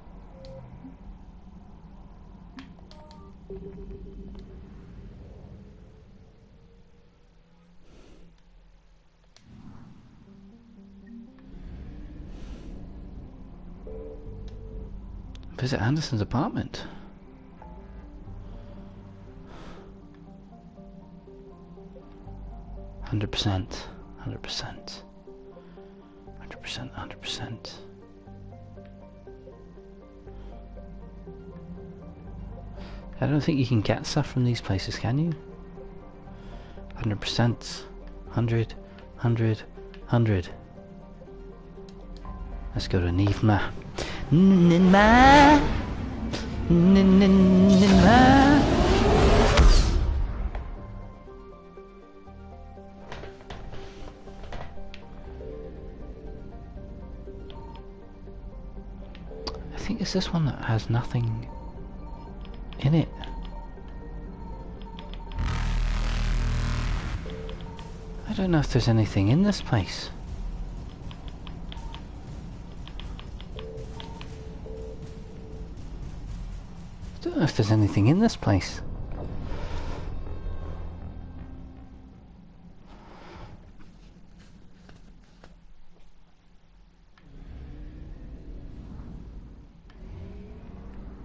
Visit Anderson's apartment. %, 100%. 100%. I don't think you can get stuff from these places, can you? 100%. 100. 100. 100. Let's go to Nivma. Nivma. Nivma. I think it's this one that has nothing in it. I don't know if there's anything in this place. I don't know if there's anything in this place.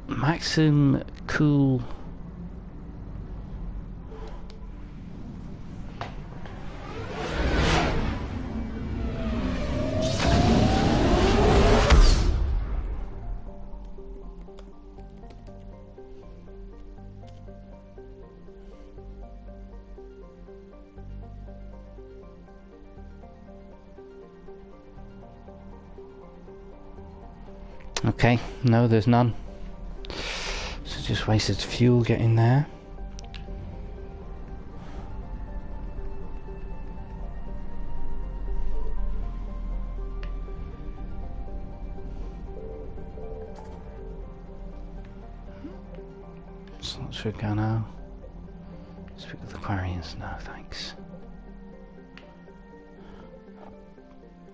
Maxim cool. Okay, no, there's none. So just wasted fuel getting there. Slots for Gano. Speak with Aquarians, no thanks.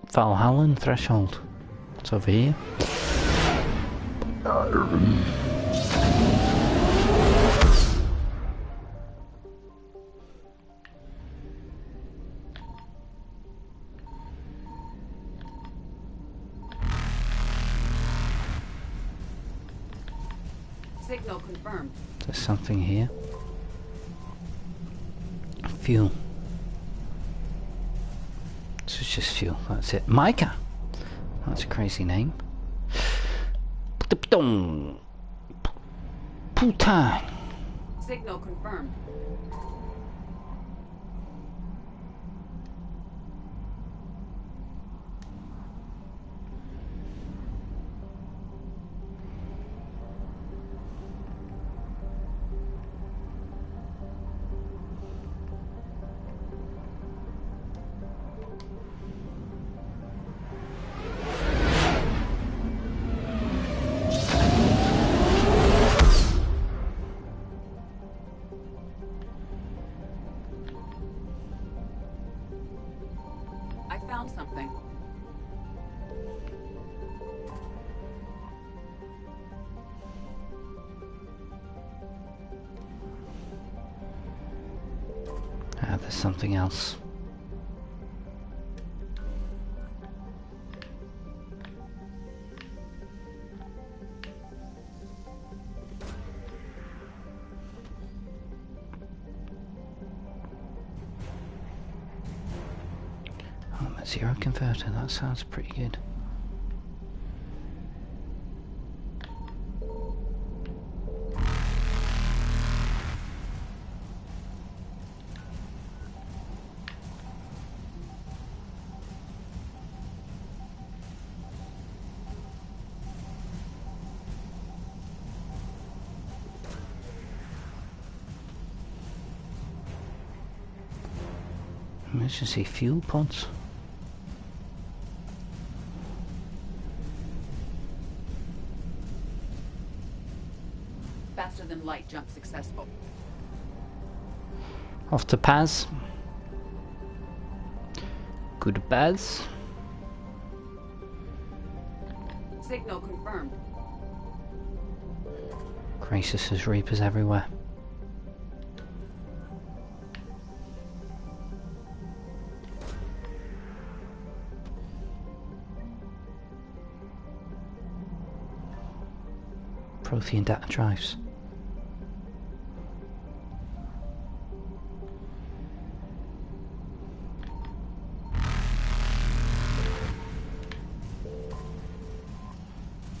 Valhallan Threshold. It's over here. Signal confirmed. There's something here. Fuel. This is just fuel, that's it. Micah! That's a crazy name. Putain! Signal confirmed. Something. Ah, there's something else. Zero converter, that sounds pretty good. Emergency fuel pods. Faster than light jump successful. Off to Paz. Good Paz. Signal confirmed. Crisis Reapers everywhere. Prothean data drives.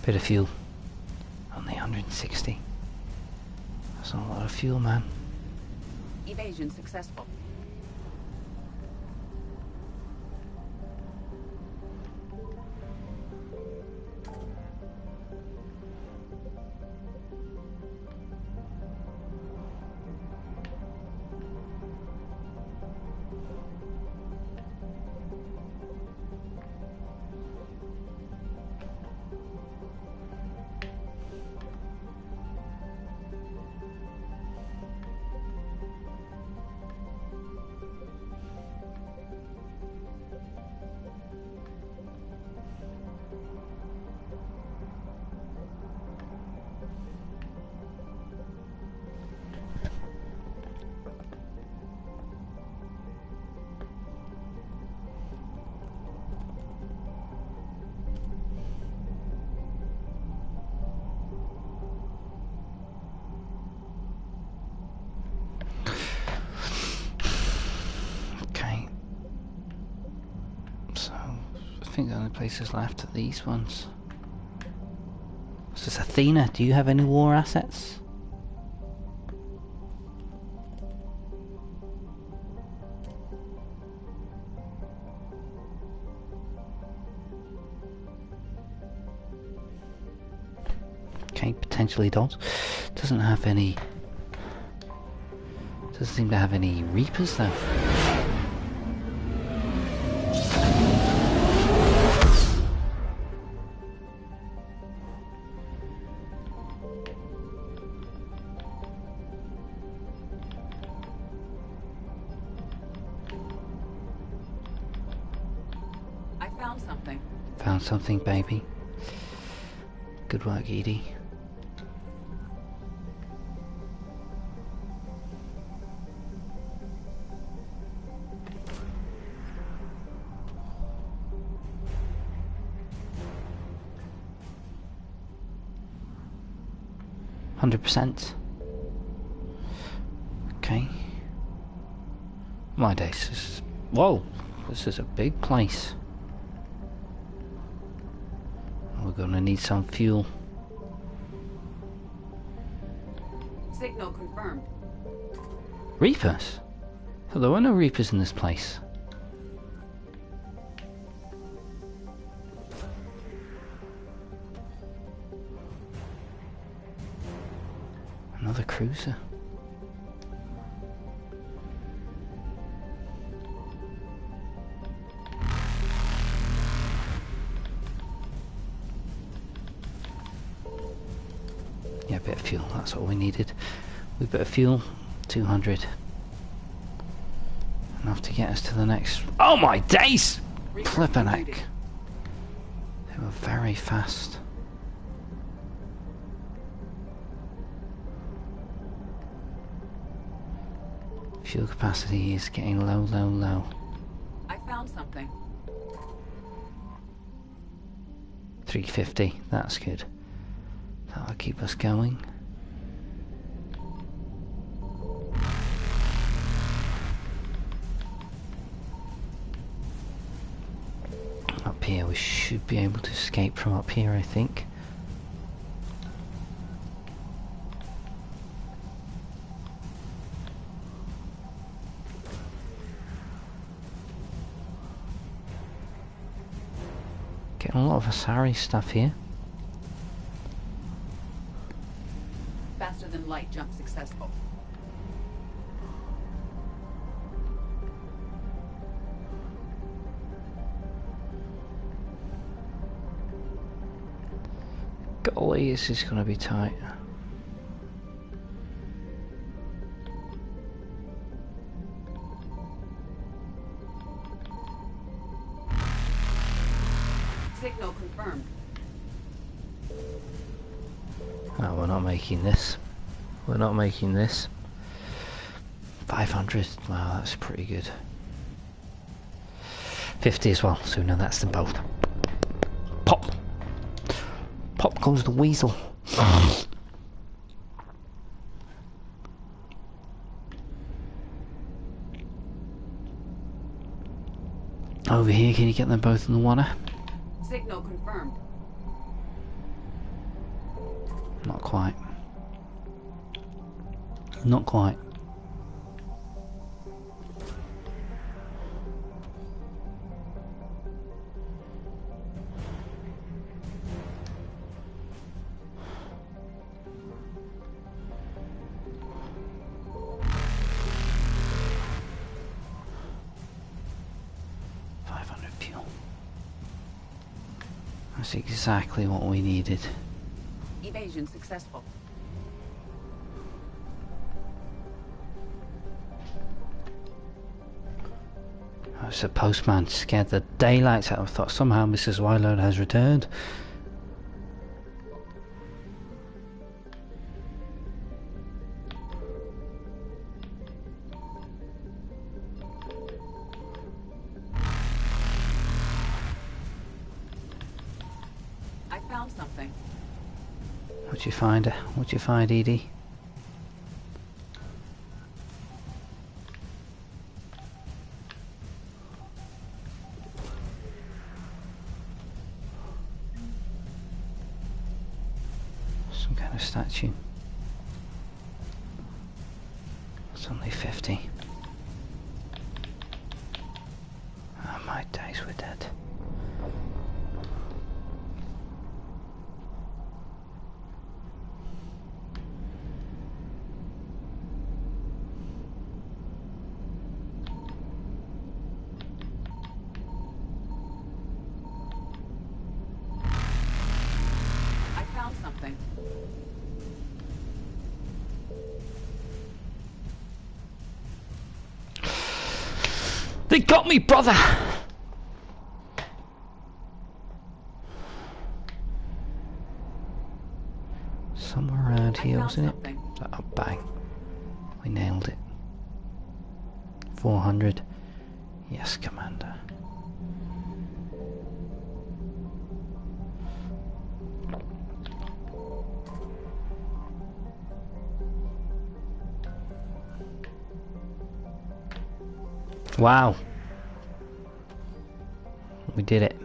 Bit of fuel. Only 160. That's not a lot of fuel, man. Evasion successful. think the only places left are these ones. What's this, Athena? Do you have any war assets? Okay, potentially does. Doesn't have any... Doesn't seem to have any Reapers though. I found something. Found something, baby. Good work, Edie. %. Okay. My days. This is, whoa! This is a big place. We're gonna need some fuel. Signal confirmed. Reapers? Oh, there were no Reapers in this place. Another cruiser. Yeah, a bit of fuel, that's all we needed. A bit of fuel, 200. Enough to get us to the next... Oh my days! Flippin' heck. They were very fast. Fuel capacity is getting low, low, low. I found something. 350, that's good. That'll keep us going. Up here, we should be able to escape from up here, I think. Getting a lot of Asari stuff here. Faster than light jump successful. Golly, this is gonna be tight. Signal confirmed. No, we're not making this. We're not making this. 500. Wow, that's pretty good. 50 as well, so no, that's them both. Pop! Pop comes the weasel. Over here, can you get them both in the water? Signal confirmed. Not quite. Not quite. That's exactly what we needed. Evasion successful. I was a postman, scared the daylights out of me. Thought somehow Mrs. Wideload has returned. I found something. What'd you find? What'd you find, Edie? Some kind of statue. It's only 50. Oh, my days were dead. I found something. They got me, brother! Somewhere around here, wasn't it? Oh, bang. We nailed it. 400. Yes, Commander. Wow. We did it.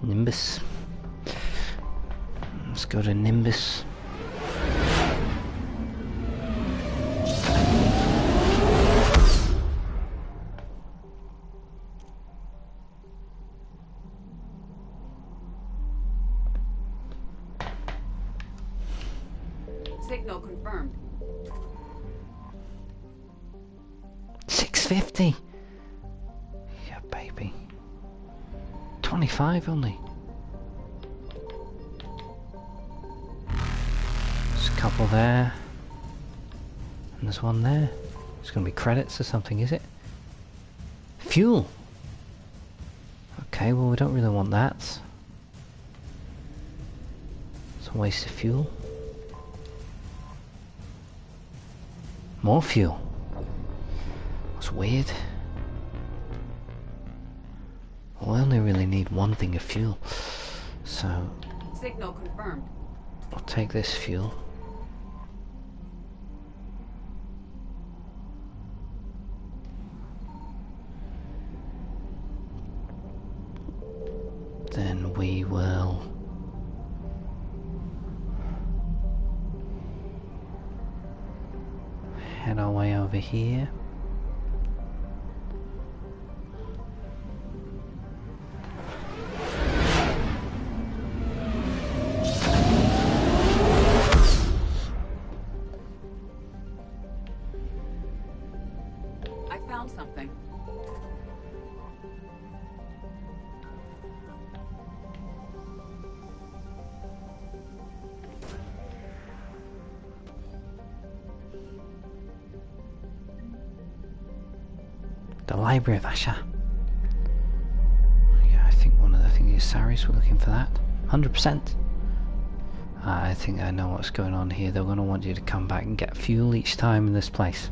Nimbus. Let's go to Nimbus. Signal confirmed. 650. Yeah, baby. 25 only. There's a couple there. And there's one there. It's going to be credits or something, is it? Fuel! Okay, well we don't really want that. It's a waste of fuel. More fuel. That's weird. Well, I only really need one thing of fuel. So... Signal confirmed. I'll take this fuel. Then we will... head our way over here. I found something. The Library of Asha. Yeah, I think one of the things is Saris, we're looking for that. 100%. I think I know what's going on here. They're going to want you to come back and get fuel each time in this place.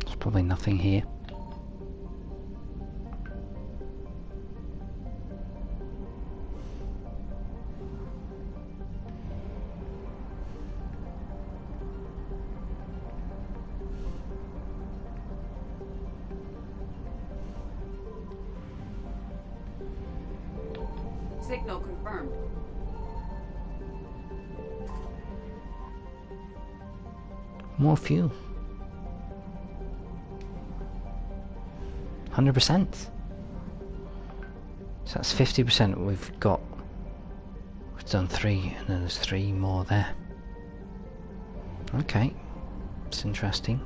There's probably nothing here. Signal confirmed. More fuel. 100%. So that's 50%. We've done 3, and then there's 3 more there. Okay, it's interesting.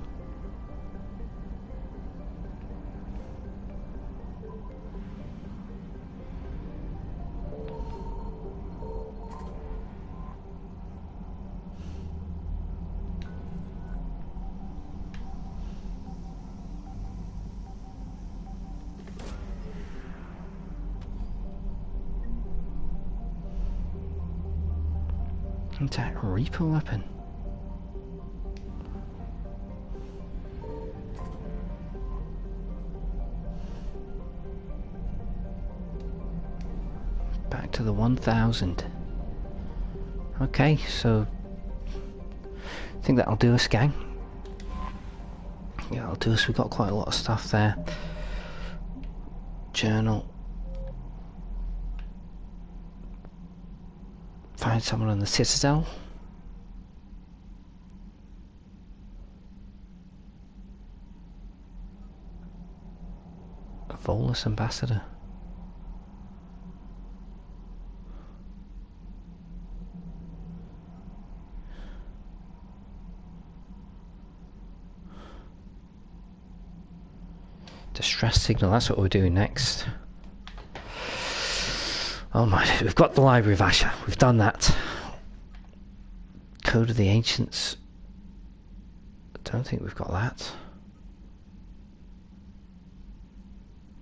Intact Reaper weapon. Back to the 1000. Okay, so I think that'll do us, gang. Yeah, that'll do us. We've got quite a lot of stuff there. Journal. Find someone on the Citadel. A Volus ambassador. Distress signal, that's what we're doing next. Oh my, we've got the Library of Asher, we've done that. Code of the Ancients. I don't think we've got that.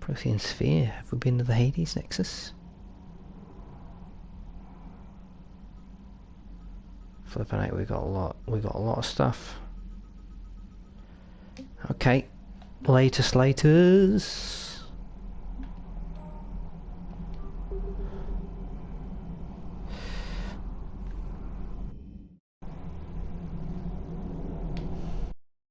Prothean Sphere, have we been to the Hades Nexus? Flipping out, we got a lot of stuff. Okay. Laters.